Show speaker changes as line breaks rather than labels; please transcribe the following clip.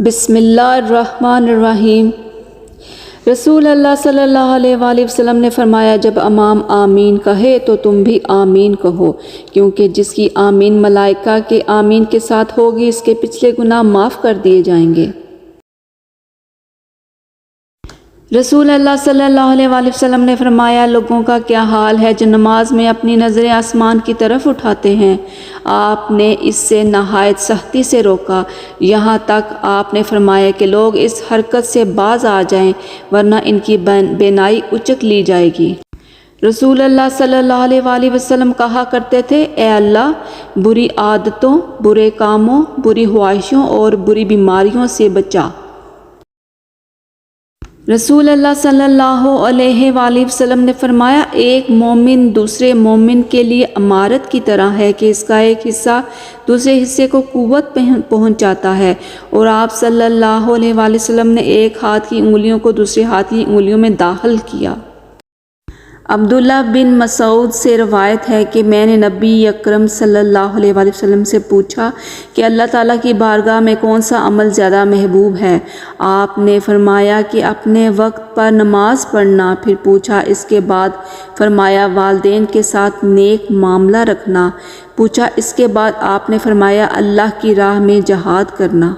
بسم اللہ الرحمن الرحیم۔ رسول اللہ صلی اللہ علیہ وآلہ وسلم نے فرمایا، جب امام آمین کہے تو تم بھی آمین کہو، کیونکہ جس کی آمین ملائکہ کے آمین کے ساتھ ہوگی اس کے پچھلے گناہ معاف کر دیے جائیں گے۔ رسول اللہ صلی اللہ علیہ وآلہ وسلم نے فرمایا، لوگوں کا کیا حال ہے جو نماز میں اپنی نظریں آسمان کی طرف اٹھاتے ہیں۔ آپ نے اس سے نہایت سختی سے روکا، یہاں تک آپ نے فرمایا کہ لوگ اس حرکت سے باز آ جائیں ورنہ ان کی بینائی اچک لی جائے گی۔ رسول اللہ صلی اللہ علیہ وآلہ وسلم کہا کرتے تھے، اے اللہ، بری عادتوں، برے کاموں، بری خواہشوں اور بری بیماریوں سے بچا۔ رسول اللہ صلی اللہ علیہ وآلہ وسلم نے فرمایا، ایک مومن دوسرے مومن کے لیے عمارت کی طرح ہے کہ اس کا ایک حصہ دوسرے حصے کو قوت پہنچاتا ہے، اور آپ صلی اللہ علیہ وآلہ وسلم نے ایک ہاتھ کی انگلیوں کو دوسرے ہاتھ کی انگلیوں میں داخل کیا۔ عبداللہ بن مسعود سے روایت ہے کہ میں نے نبی اکرم صلی اللہ علیہ وآلہ وسلم سے پوچھا کہ اللہ تعالیٰ کی بارگاہ میں کون سا عمل زیادہ محبوب ہے؟ آپ نے فرمایا کہ اپنے وقت پر نماز پڑھنا۔ پھر پوچھا اس کے بعد؟ فرمایا والدین کے ساتھ نیک معاملہ رکھنا۔ پوچھا اس کے بعد؟ آپ نے فرمایا اللہ کی راہ میں جہاد کرنا۔